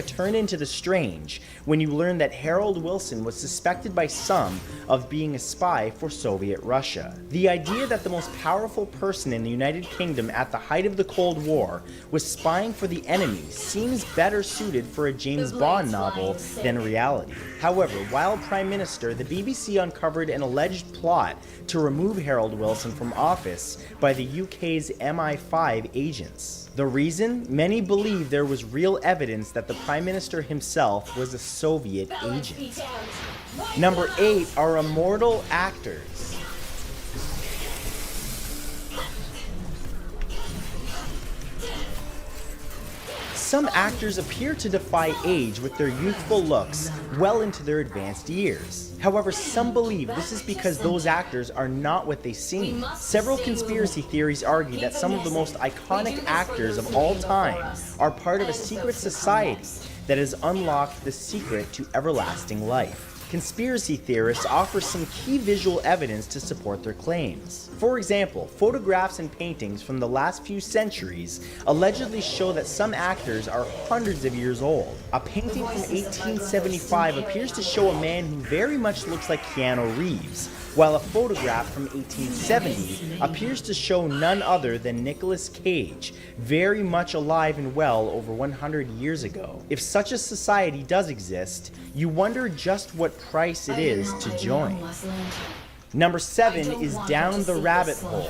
turn into the strange when you learn that Harold Wilson was suspected by some of being a spy for Soviet Russia. The idea that the most powerful person in the United Kingdom at the height of the Cold War was spying for the enemy seems better suited for a James Bond novel than reality. However, while Prime Minister, the BBC uncovered an alleged plot to remove Harold Wilson from office by the UK's MI5 agents. The reason? Many believe there was real evidence that the Prime Minister himself was a Soviet agent. Number 8 are immortal actors. Some actors appear to defy age with their youthful looks well into their advanced years. However, some believe this is because those actors are not what they seem. Several conspiracy theories argue that some of the most iconic actors of all time are part of a secret society that has unlocked the secret to everlasting life. Conspiracy theorists offer some key visual evidence to support their claims. For example, photographs and paintings from the last few centuries allegedly show that some actors are hundreds of years old. A painting from 1875 appears to show a man who very much looks like Keanu Reeves, while a photograph from 1870 appears to show none other than Nicolas Cage, very much alive and well over 100 years ago. If such a society does exist, you wonder just what price it is to join. Number 7 is Down the Rabbit Hole.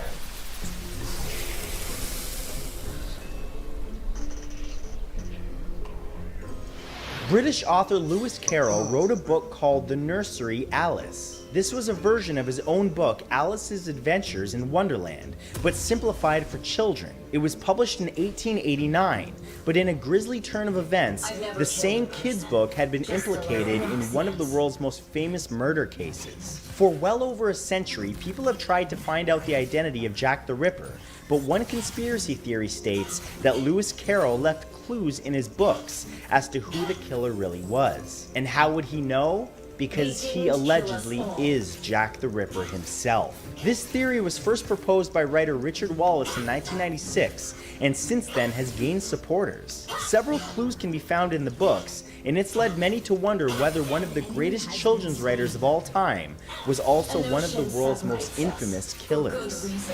British author Lewis Carroll wrote a book called The Nursery Alice. This was a version of his own book, Alice's Adventures in Wonderland, but simplified for children. It was published in 1889, but in a grisly turn of events, the same kid's book had been implicated in one of the world's most famous murder cases. For well over a century, people have tried to find out the identity of Jack the Ripper, but one conspiracy theory states that Lewis Carroll left clues in his books as to who the killer really was. And how would he know? Because he allegedly is Jack the Ripper himself. This theory was first proposed by writer Richard Wallace in 1996, and since then has gained supporters. Several clues can be found in the books, and it's led many to wonder whether one of the greatest children's writers of all time was also one of the world's most infamous killers.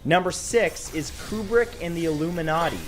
Number 6 is Kubrick and the Illuminati.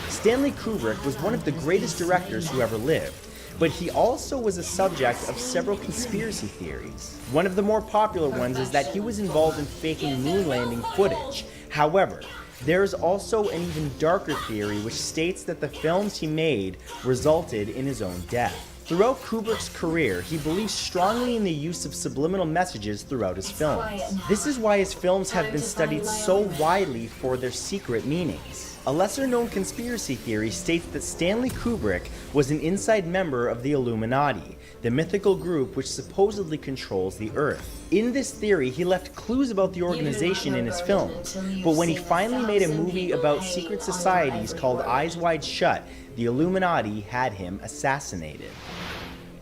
Stanley Kubrick was one of the greatest directors who ever lived, but he also was a subject of several conspiracy theories. One of the more popular ones is that he was involved in faking moon landing footage. However, there is also an even darker theory which states that the films he made resulted in his own death. Throughout Kubrick's career, he believed strongly in the use of subliminal messages throughout his films. This is why his films have been studied so widely for their secret meanings. A lesser-known conspiracy theory states that Stanley Kubrick was an inside member of the Illuminati, the mythical group which supposedly controls the Earth. In this theory, he left clues about the organization in his films, but when he finally made a movie about secret societies called Eyes Wide Shut, the Illuminati had him assassinated.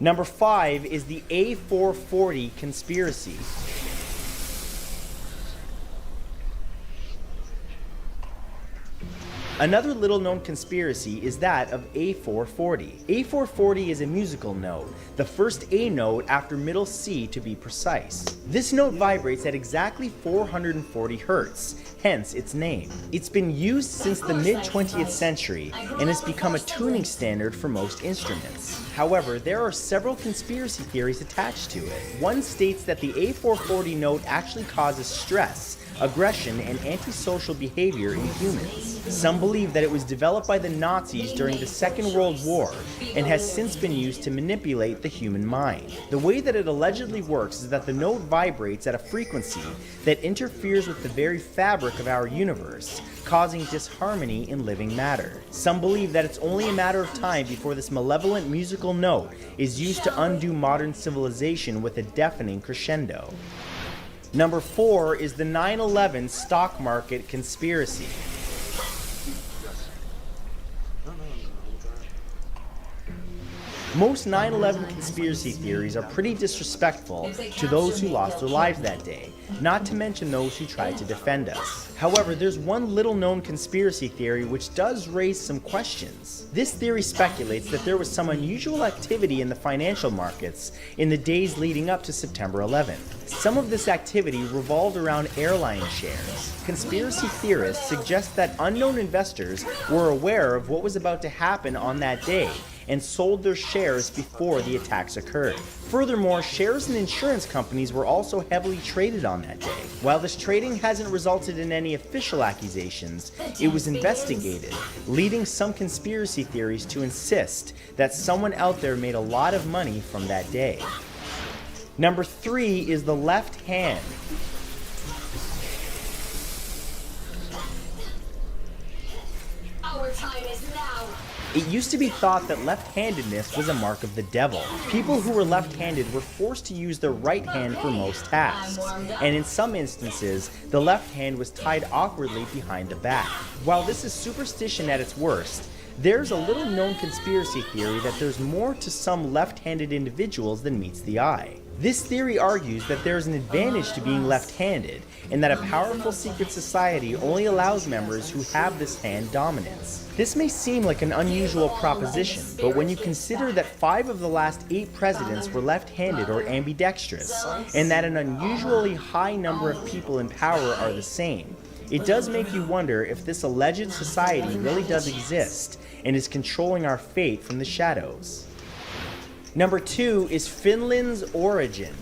Number 5 is the A440 conspiracy. Another little-known conspiracy is that of A440. A440 is a musical note, the first A note after middle C to be precise. This note vibrates at exactly 440 Hz, hence its name. It's been used since the mid-20th century and has become a tuning standard for most instruments. However, there are several conspiracy theories attached to it. One states that the A440 note actually causes stress, aggression, and antisocial behavior in humans. Some believe that it was developed by the Nazis during the Second World War and has since been used to manipulate the human mind. The way that it allegedly works is that the note vibrates at a frequency that interferes with the very fabric of our universe, causing disharmony in living matter. Some believe that it's only a matter of time before this malevolent musical note is used to undo modern civilization with a deafening crescendo. Number 4 is the 9/11 stock market conspiracy. Most 9/11 conspiracy theories are pretty disrespectful to those who lost their lives that day, not to mention those who tried to defend us. However, there's one little known conspiracy theory which does raise some questions. This theory speculates that there was some unusual activity in the financial markets in the days leading up to September 11th. Some of this activity revolved around airline shares. Conspiracy theorists suggest that unknown investors were aware of what was about to happen on that day and sold their shares before the attacks occurred. Furthermore, shares in insurance companies were also heavily traded on that day. While this trading hasn't resulted in any official accusations, it was investigated, leading some conspiracy theories to insist that someone out there made a lot of money from that day. Number 3 is the left hand. Our time is now. It used to be thought that left-handedness was a mark of the devil. People who were left-handed were forced to use their right hand for most tasks, and in some instances, the left hand was tied awkwardly behind the back. While this is superstition at its worst, there's a little known conspiracy theory that there's more to some left-handed individuals than meets the eye. This theory argues that there is an advantage to being left-handed, and that a powerful secret society only allows members who have this hand dominance. This may seem like an unusual proposition, but when you consider that 5 of the last 8 presidents were left-handed or ambidextrous, and that an unusually high number of people in power are the same, it does make you wonder if this alleged society really does exist and is controlling our fate from the shadows. Number 2 is Finland's origin.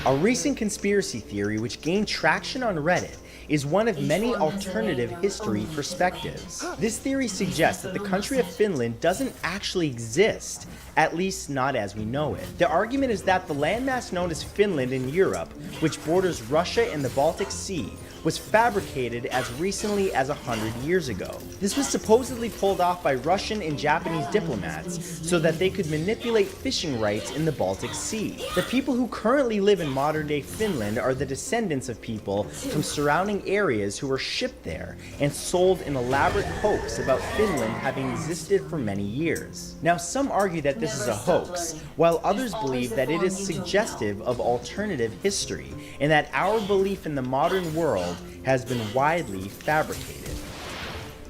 A recent conspiracy theory which gained traction on Reddit is one of many alternative history perspectives. This theory suggests that the country of Finland doesn't actually exist, at least not as we know it. The argument is that the landmass known as Finland in Europe, which borders Russia and the Baltic Sea, was fabricated as recently as 100 years ago. This was supposedly pulled off by Russian and Japanese diplomats so that they could manipulate fishing rights in the Baltic Sea. The people who currently live in modern-day Finland are the descendants of people from surrounding areas who were shipped there and sold an elaborate hoax about Finland having existed for many years. Now, some argue that this is a hoax, while others believe that it is suggestive of alternative history and that our belief in the modern world has been widely fabricated.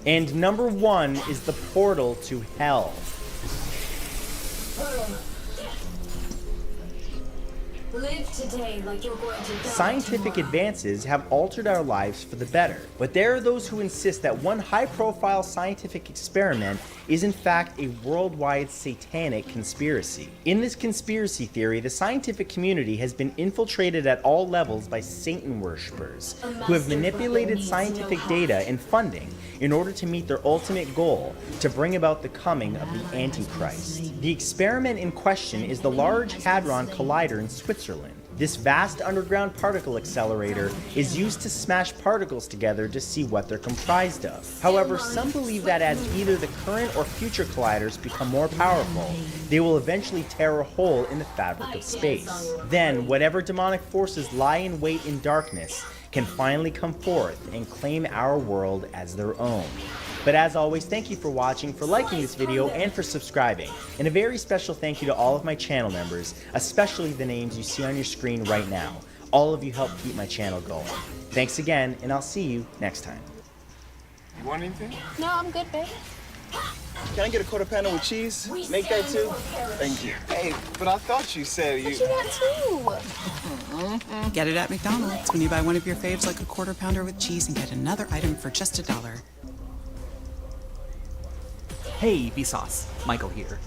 And number 1 is the portal to hell. Live today like you're going to die. Scientific advances have altered our lives for the better, but there are those who insist that one high-profile scientific experiment is in fact a worldwide satanic conspiracy. In this conspiracy theory, the scientific community has been infiltrated at all levels by Satan worshippers who have manipulated scientific data and funding in order to meet their ultimate goal, to bring about the coming of the Antichrist. The experiment in question is the Large Hadron Collider in Switzerland. This vast underground particle accelerator is used to smash particles together to see what they're comprised of. However, some believe that as either the current or future colliders become more powerful, they will eventually tear a hole in the fabric of space. Then, whatever demonic forces lie in wait in darkness can finally come forth and claim our world as their own. But as always, thank you for watching, for liking this video, and for subscribing. And a very special thank you to all of my channel members, especially the names you see on your screen right now. All of you help keep my channel going. Thanks again, and I'll see you next time. You want anything? No, I'm good, babe. Can I get a quarter pounder with cheese? Make that too? Thank you. Hey, but I thought you said you... But you got 2. Get it at McDonald's when you buy one of your faves like a quarter pounder with cheese and get another item for just $1. Hey, Vsauce, Michael here.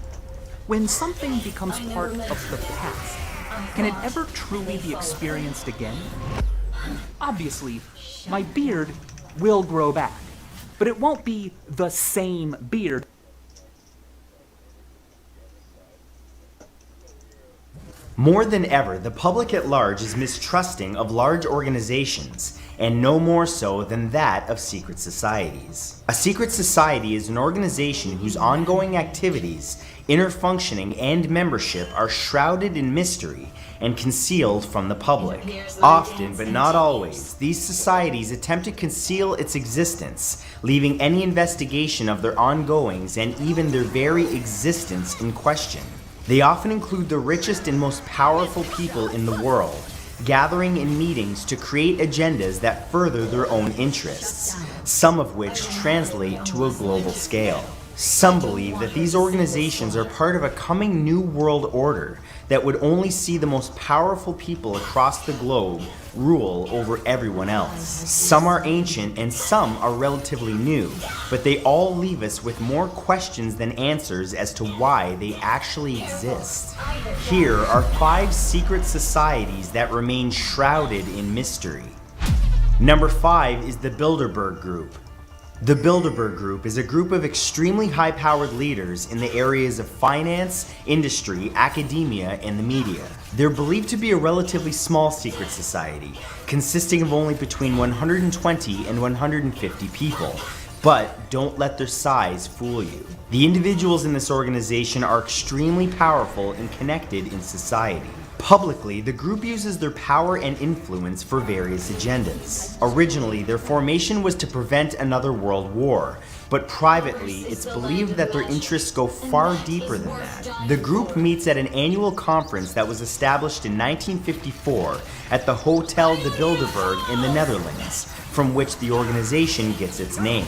When something becomes part of the past, can it ever truly be experienced again? Obviously, my beard will grow back, but it won't be the same beard. More than ever, the public at large is mistrusting of large organizations, and no more so than that of secret societies. A secret society is an organization whose ongoing activities, inner functioning, and membership are shrouded in mystery and concealed from the public. Often, but not always, these societies attempt to conceal its existence, leaving any investigation of their ongoings and even their very existence in question. They often include the richest and most powerful people in the world, gathering in meetings to create agendas that further their own interests, some of which translate to a global scale. Some believe that these organizations are part of a coming new world order that would only see the most powerful people across the globe rule over everyone else. Some are ancient and some are relatively new, but they all leave us with more questions than answers as to why they actually exist. Here are 5 secret societies that remain shrouded in mystery. Number 5 is the Bilderberg Group. The Bilderberg Group is a group of extremely high-powered leaders in the areas of finance, industry, academia, and the media. They're believed to be a relatively small secret society, consisting of only between 120 and 150 people. But don't let their size fool you. The individuals in this organization are extremely powerful and connected in society. Publicly, the group uses their power and influence for various agendas. Originally, their formation was to prevent another world war, but privately, it's believed that their interests go far deeper than that. The group meets at an annual conference that was established in 1954 at the Hotel de Bilderberg in the Netherlands, from which the organization gets its name.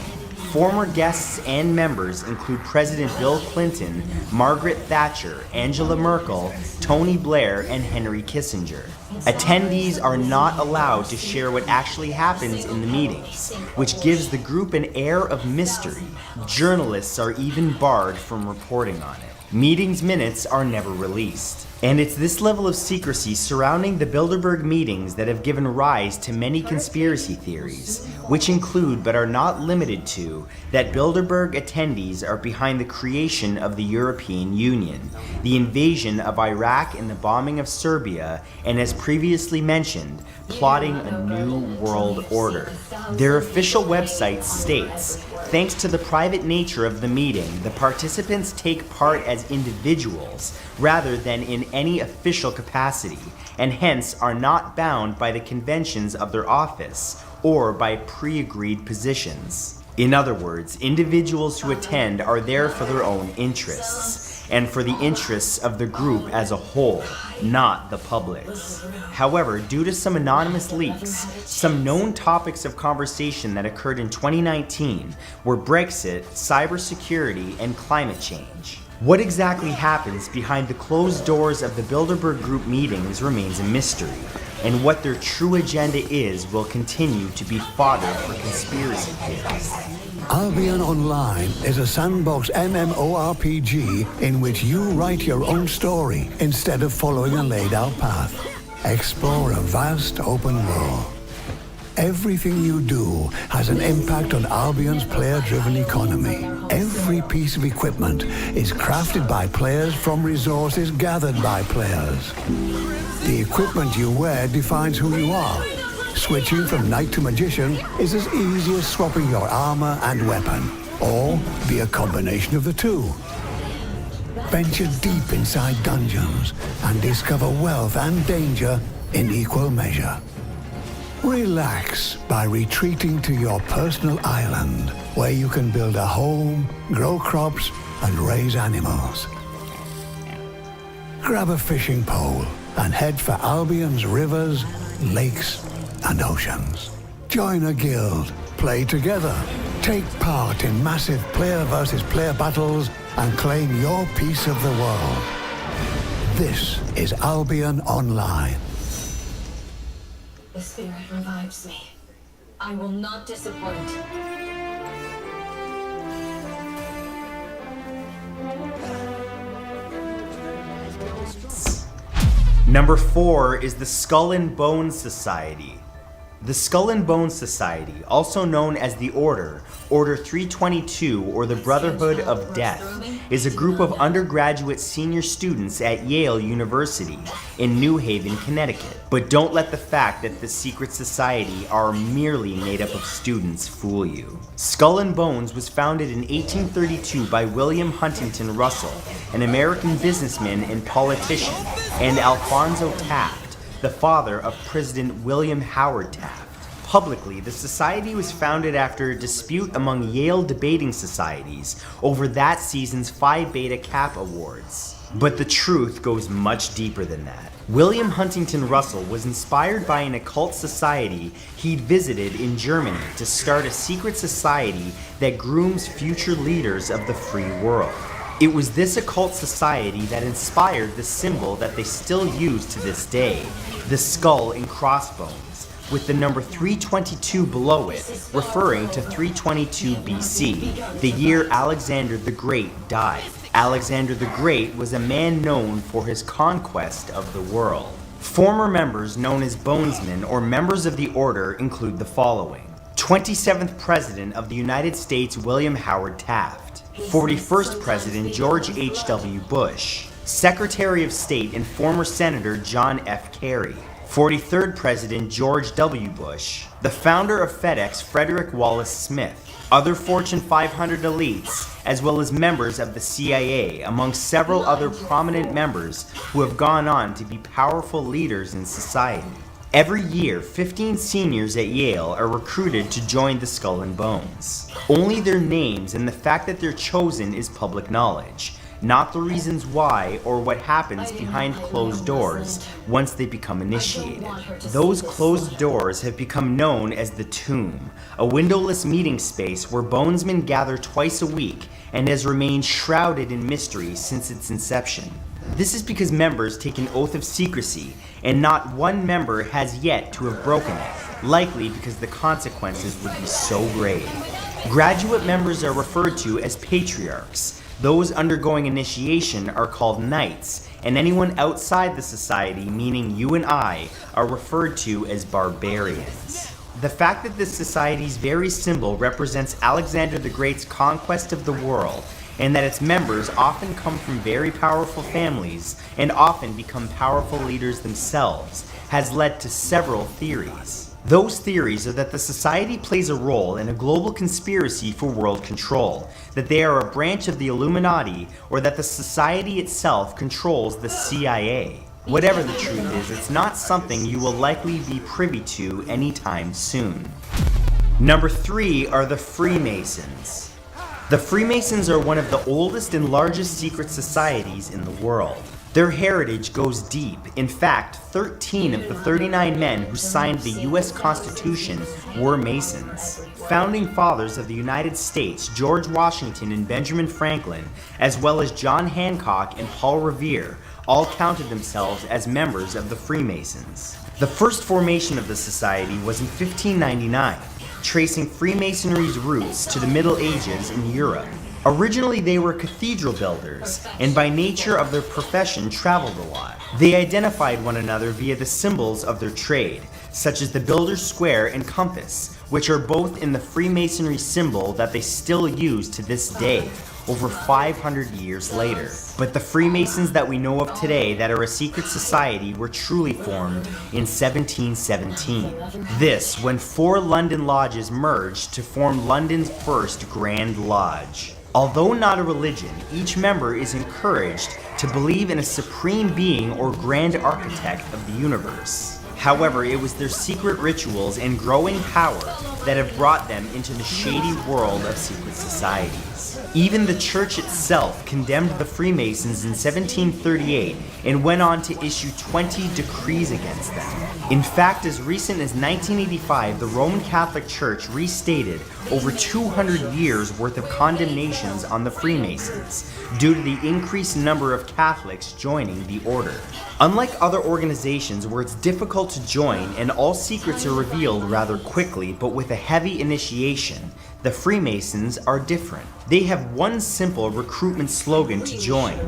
Former guests and members include President Bill Clinton, Margaret Thatcher, Angela Merkel, Tony Blair, and Henry Kissinger. Attendees are not allowed to share what actually happens in the meetings, which gives the group an air of mystery. Journalists are even barred from reporting on it. Meetings minutes are never released. And it's this level of secrecy surrounding the Bilderberg meetings that have given rise to many conspiracy theories, which include but are not limited to that Bilderberg attendees are behind the creation of the European Union, the invasion of Iraq and the bombing of Serbia, and as previously mentioned, plotting a new world order. Their official website states, thanks to the private nature of the meeting, the participants take part as individuals rather than in any official capacity, and hence are not bound by the conventions of their office or by pre-agreed positions. In other words, individuals who attend are there for their own interests, and for the interests of the group as a whole, not the public's. However, due to some anonymous leaks, some known topics of conversation that occurred in 2019 were Brexit, cybersecurity, and climate change. What exactly happens behind the closed doors of the Bilderberg Group meetings remains a mystery, and what their true agenda is will continue to be fodder for conspiracy theories. Albion Online is a sandbox MMORPG in which you write your own story instead of following a laid-out path. Explore a vast open world. Everything you do has an impact on Albion's player-driven economy. Every piece of equipment is crafted by players from resources gathered by players. The equipment you wear defines who you are. Switching from knight to magician is as easy as swapping your armor and weapon, or be a combination of the two. Venture deep inside dungeons and discover wealth and danger in equal measure. Relax by retreating to your personal island, where you can build a home, grow crops, and raise animals. Grab a fishing pole and head for Albion's rivers, lakes, and oceans. Join a guild, play together, take part in massive player versus player battles, and claim your piece of the world. This is Albion Online. The spirit revives me. I will not disappoint. Number 4 is the Skull and Bones Society. The Skull and Bones Society, also known as the Order 322, or the Brotherhood of Death, is a group of undergraduate senior students at Yale University in New Haven, Connecticut. But don't let the fact that the secret society are merely made up of students fool you. Skull and Bones was founded in 1832 by William Huntington Russell, an American businessman and politician, and Alphonso Taft, the father of President William Howard Taft. Publicly, the society was founded after a dispute among Yale debating societies over that season's Phi Beta Kappa Awards. But the truth goes much deeper than that. William Huntington Russell was inspired by an occult society he'd visited in Germany to start a secret society that grooms future leaders of the free world. It was this occult society that inspired the symbol that they still use to this day, the skull and crossbones, with the number 322 below it, referring to 322 BC, the year Alexander the Great died. Alexander the Great was a man known for his conquest of the world. Former members known as Bonesmen or members of the Order include the following: 27th President of the United States William Howard Taft, 41st President George H.W. Bush, Secretary of State and former Senator John F. Kerry, 43rd President George W. Bush, the founder of FedEx Frederick Wallace Smith, other Fortune 500 elites, as well as members of the CIA, among several other prominent members who have gone on to be powerful leaders in society. Every year, 15 seniors at Yale are recruited to join the Skull and Bones. Only their names and the fact that they're chosen is public knowledge, not the reasons why or what happens behind closed doors once they become initiated. Those closed doors have become known as the Tomb, a windowless meeting space where bonesmen gather twice a week and has remained shrouded in mystery since its inception. This is because members take an oath of secrecy, and not one member has yet to have broken it, likely because the consequences would be so grave. Graduate members are referred to as patriarchs. Those undergoing initiation are called knights, and anyone outside the society, meaning you and I, are referred to as barbarians. The fact that this society's very symbol represents Alexander the Great's conquest of the world, and that its members often come from very powerful families and often become powerful leaders themselves, has led to several theories. Those theories are that the society plays a role in a global conspiracy for world control, that they are a branch of the Illuminati, or that the society itself controls the CIA. Whatever the truth is, it's not something you will likely be privy to anytime soon. Number 3 are the Freemasons. The Freemasons are one of the oldest and largest secret societies in the world. Their heritage goes deep. In fact, 13 of the 39 men who signed the US Constitution were Masons. Founding fathers of the United States, George Washington and Benjamin Franklin, as well as John Hancock and Paul Revere, all counted themselves as members of the Freemasons. The first formation of the society was in 1599. Tracing Freemasonry's roots to the Middle Ages in Europe. Originally, they were cathedral builders, and by nature of their profession traveled a lot. They identified one another via the symbols of their trade, such as the builder's square and compass, which are both in the Freemasonry symbol that they still use to this day, over 500 years later. But the Freemasons that we know of today that are a secret society were truly formed in 1717. This, when 4 London lodges merged to form London's first Grand Lodge. Although not a religion, each member is encouraged to believe in a supreme being or grand architect of the universe. However, it was their secret rituals and growing power that have brought them into the shady world of secret societies. Even the church itself condemned the Freemasons in 1738 and went on to issue 20 decrees against them. In fact, as recent as 1985, the Roman Catholic Church restated over 200 years worth of condemnations on the Freemasons due to the increased number of Catholics joining the order. Unlike other organizations where it's difficult to join and all secrets are revealed rather quickly but with a heavy initiation, The Freemasons are different. They have one simple recruitment slogan to join.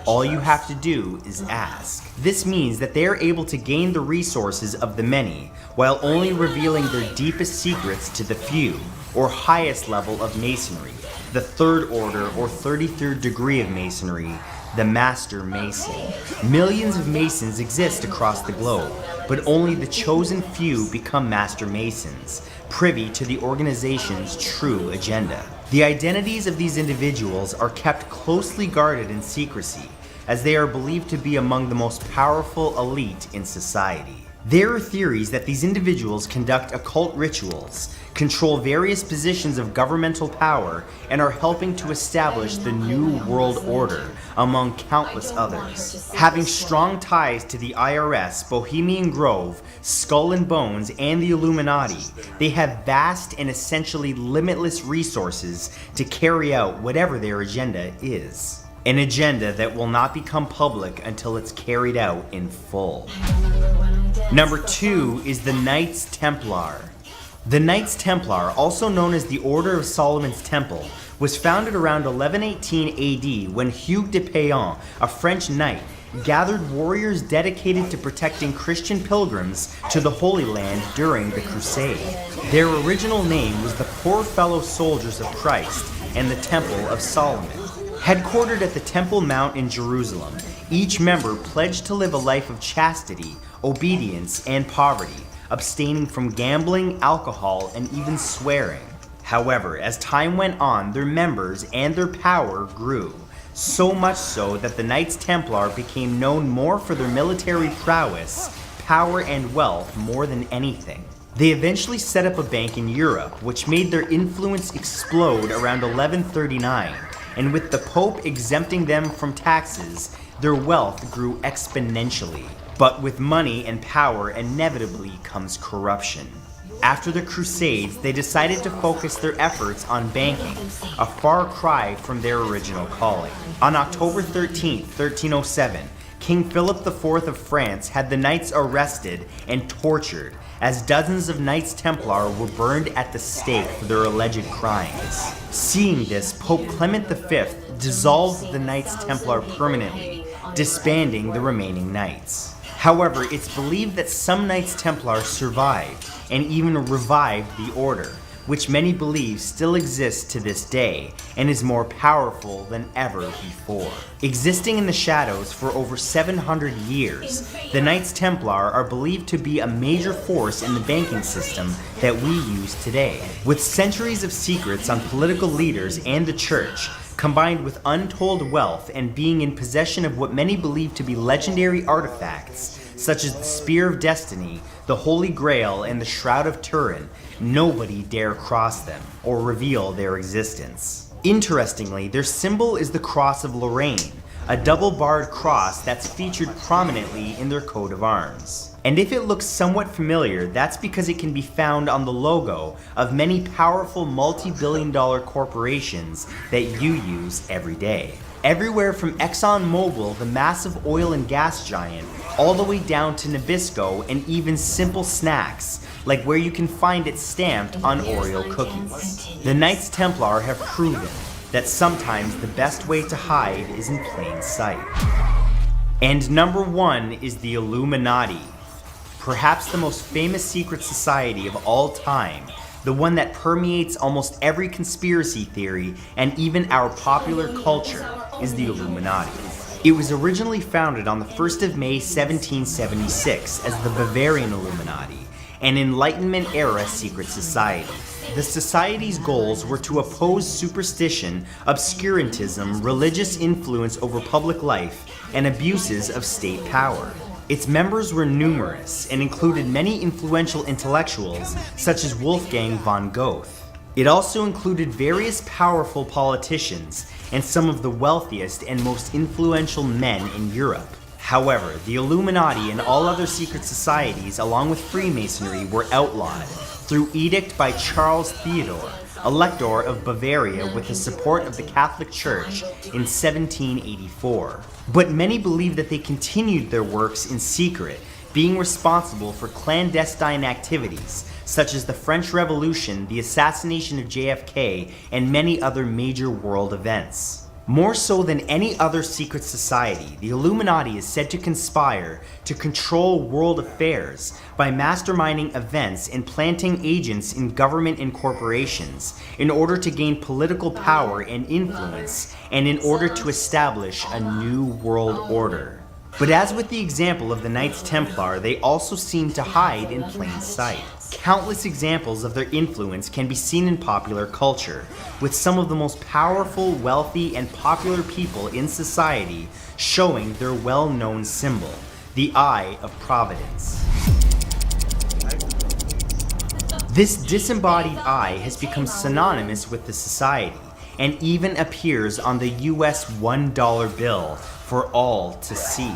All you have to do is ask. This means that they are able to gain the resources of the many, while only revealing their deepest secrets to the few, or highest level of Masonry, the third order or 33rd degree of Masonry, the Master Mason. Millions of Masons exist across the globe, but only the chosen few become Master Masons, privy to the organization's true agenda. The identities of these individuals are kept closely guarded in secrecy, as they are believed to be among the most powerful elite in society. There are theories that these individuals conduct occult rituals, control various positions of governmental power, and are helping to establish the New World Order, among countless others. Having strong ties to the IRS, Bohemian Grove, Skull and Bones, and the Illuminati, they have vast and essentially limitless resources to carry out whatever their agenda is. An agenda that will not become public until it's carried out in full. Number 2 is the Knights Templar. The Knights Templar, also known as the Order of Solomon's Temple, was founded around 1118 AD when Hugh de Payan, a French knight, gathered warriors dedicated to protecting Christian pilgrims to the Holy Land during the Crusade. Their original name was the Poor Fellow Soldiers of Christ and the Temple of Solomon. Headquartered at the Temple Mount in Jerusalem, each member pledged to live a life of chastity, obedience, and poverty, abstaining from gambling, alcohol, and even swearing. However, as time went on, their members and their power grew, so much so that the Knights Templar became known more for their military prowess, power, and wealth more than anything. They eventually set up a bank in Europe, which made their influence explode around 1139, and with the Pope exempting them from taxes, their wealth grew exponentially. But with money and power inevitably comes corruption. After the Crusades, they decided to focus their efforts on banking, a far cry from their original calling. On October 13, 1307, King Philip IV of France had the knights arrested and tortured, as dozens of Knights Templar were burned at the stake for their alleged crimes. Seeing this, Pope Clement V dissolved the Knights Templar permanently, disbanding the remaining knights. However, it's believed that some Knights Templar survived and even revived the order, which many believe still exists to this day and is more powerful than ever before. Existing in the shadows for over 700 years, the Knights Templar are believed to be a major force in the banking system that we use today. With centuries of secrets on political leaders and the church, combined with untold wealth and being in possession of what many believe to be legendary artifacts, such as the Spear of Destiny, the Holy Grail, and the Shroud of Turin, nobody dare cross them or reveal their existence. Interestingly, their symbol is the Cross of Lorraine, a double-barred cross that's featured prominently in their coat of arms. And if it looks somewhat familiar, that's because it can be found on the logo of many powerful multi-billion-dollar corporations that you use every day. Everywhere from ExxonMobil, the massive oil and gas giant, all the way down to Nabisco and even simple snacks, like where you can find it stamped on Oreo cookies. The Knights Templar have proven that sometimes the best way to hide is in plain sight. And number 1 is the Illuminati. Perhaps the most famous secret society of all time, the one that permeates almost every conspiracy theory and even our popular culture, is the Illuminati. It was originally founded on the 1st of May 1776 as the Bavarian Illuminati, an Enlightenment-era secret society. The society's goals were to oppose superstition, obscurantism, religious influence over public life, and abuses of state power. Its members were numerous and included many influential intellectuals such as Wolfgang von Goethe. It also included various powerful politicians and some of the wealthiest and most influential men in Europe. However, the Illuminati and all other secret societies, along with Freemasonry, were outlawed through edict by Charles Theodore, Elector of Bavaria, with the support of the Catholic Church in 1784. But many believe that they continued their works in secret, being responsible for clandestine activities, such as the French Revolution, the assassination of JFK, and many other major world events. More so than any other secret society, the Illuminati is said to conspire to control world affairs by masterminding events and planting agents in government and corporations in order to gain political power and influence, and in order to establish a new world order. But as with the example of the Knights Templar, they also seem to hide in plain sight. Countless examples of their influence can be seen in popular culture, with some of the most powerful, wealthy, and popular people in society showing their well-known symbol, the Eye of Providence. This disembodied eye has become synonymous with the society, and even appears on the US $1 bill for all to see.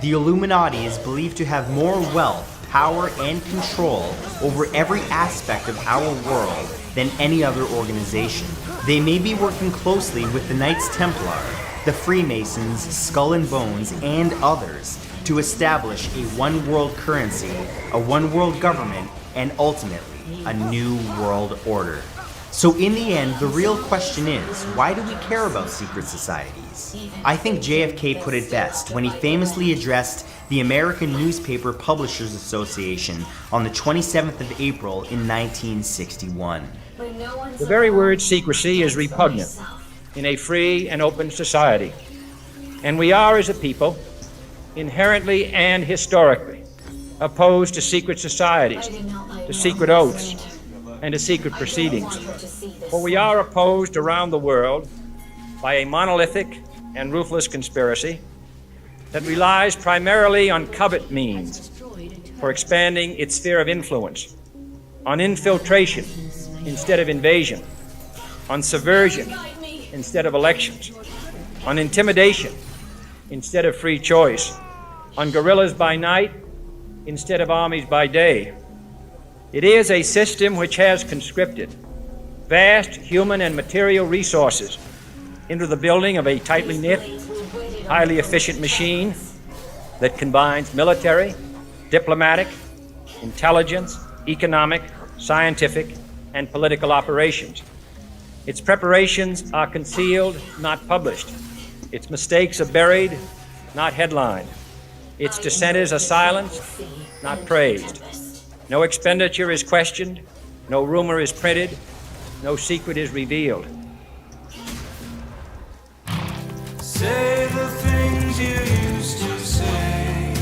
The Illuminati is believed to have more wealth, power, and control over every aspect of our world than any other organization. They may be working closely with the Knights Templar, the Freemasons, Skull and Bones, and others to establish a one-world currency, a one-world government, and ultimately, a new world order. So in the end, the real question is, why do we care about secret societies? I think JFK put it best when he famously addressed the American Newspaper Publishers Association on the 27th of April in 1961. The very word secrecy is repugnant in a free and open society. And we are, as a people, inherently and historically opposed to secret societies, to secret oaths, and to secret proceedings. For we are opposed around the world by a monolithic and ruthless conspiracy that relies primarily on covert means for expanding its sphere of influence, on infiltration instead of invasion, on subversion instead of elections, on intimidation instead of free choice, on guerrillas by night instead of armies by day. It is a system which has conscripted vast human and material resources into the building of a tightly knit, highly efficient machine that combines military, diplomatic, intelligence, economic, scientific, and political operations. Its preparations are concealed, not published. Its mistakes are buried, not headlined. Its dissenters are silenced, not praised. No expenditure is questioned, no rumor is printed, no secret is revealed. Say the things you used to say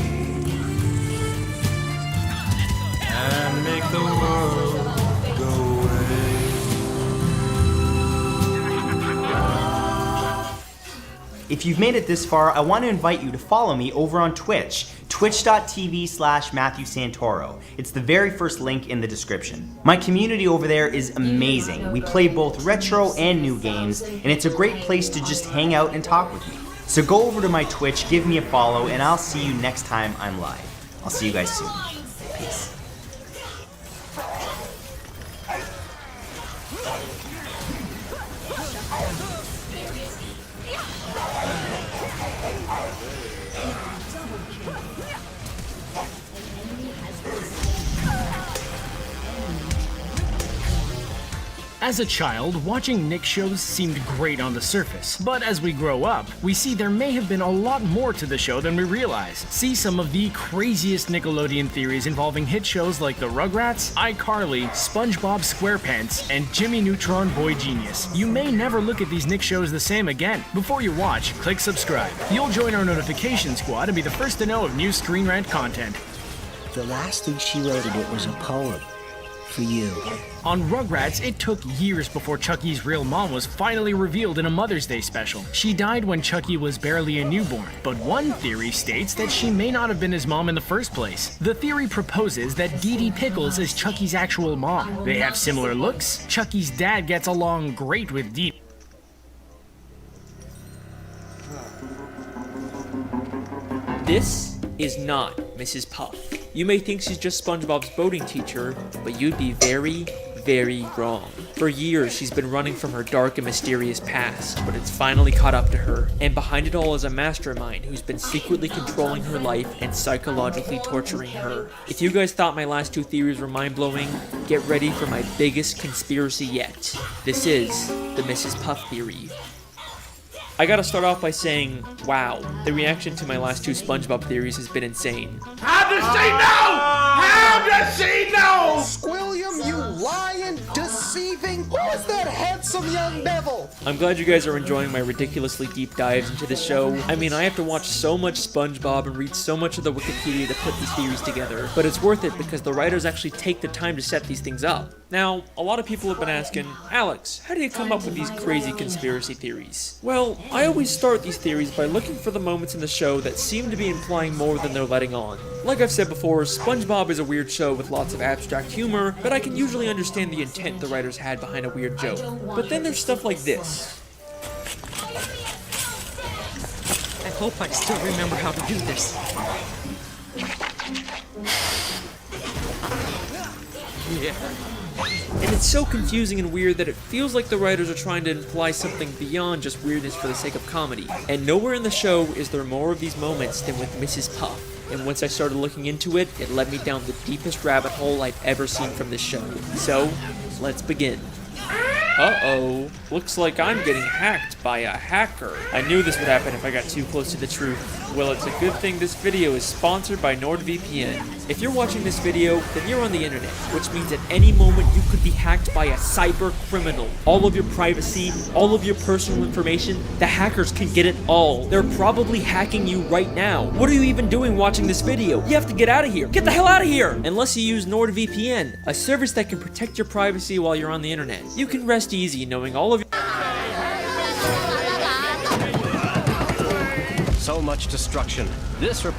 and make the world go away. If you've made it this far, I want to invite you to follow me over on Twitch, twitch.tv/Matthew Santoro. It's the very first link in the description. My community over there is amazing. We play both retro and new games, and it's a great place to just hang out and talk with me. So go over to my Twitch, give me a follow, and I'll see you next time I'm live. I'll see you guys soon. Peace. As a child, watching Nick shows seemed great on the surface, but as we grow up, we see there may have been a lot more to the show than we realize. See some of the craziest Nickelodeon theories involving hit shows like the Rugrats, iCarly, SpongeBob SquarePants, and Jimmy Neutron Boy Genius. You may never look at these Nick shows the same again. Before you watch, click subscribe. You'll join our notification squad and be the first to know of new Screen Rant content. The last thing she wrote in it was a poem. For you. On Rugrats, it took years before Chucky's real mom was finally revealed in a Mother's Day special. She died when Chucky was barely a newborn, but one theory states that she may not have been his mom in the first place. The theory proposes that Dee Dee Pickles is Chucky's actual mom. They have similar looks. Chucky's dad gets along great with Dee Dee. This is not Mrs. Puff. You may think she's just SpongeBob's boating teacher, but you'd be very, very wrong. For years, she's been running from her dark and mysterious past, but it's finally caught up to her, and behind it all is a mastermind who's been secretly controlling her life and psychologically torturing her. If you guys thought my last two theories were mind-blowing, get ready for my biggest conspiracy yet. This is the Mrs. Puff theory. I gotta start off by saying, wow, the reaction to my last two SpongeBob theories has been insane. How does she know? How does she know? Squilliam, you lying, deceiving, who is that handsome young devil? I'm glad you guys are enjoying my ridiculously deep dives into the show. I mean, I have to watch so much SpongeBob and read so much of the Wikipedia to put these theories together, but it's worth it because the writers actually take the time to set these things up. Now, a lot of people have been asking, Alex, how do you come up with these crazy conspiracy theories? Well, I always start these theories by looking for the moments in the show that seem to be implying more than they're letting on. Like I've said before, SpongeBob is a weird show with lots of abstract humor, but I can usually understand the intent the writers had behind a weird joke. But then there's stuff like this. I hope I still remember how to do this. Yeah. And it's so confusing and weird that it feels like the writers are trying to imply something beyond just weirdness for the sake of comedy. And nowhere in the show is there more of these moments than with Mrs. Puff. And once I started looking into it, it led me down the deepest rabbit hole I've ever seen from this show. So, let's begin. Uh-oh, looks like I'm getting hacked by a hacker. I knew this would happen if I got too close to the truth. Well, it's a good thing this video is sponsored by NordVPN. If you're watching this video, then you're on the internet, which means at any moment you could be hacked by a cyber criminal. All of your privacy, all of your personal information, the hackers can get it all. They're probably hacking you right now. What are you even doing watching this video? You have to get out of here. Get the hell out of here! Unless you use NordVPN, a service that can protect your privacy while you're on the internet. You can rest easy knowing all of your... So much destruction. This report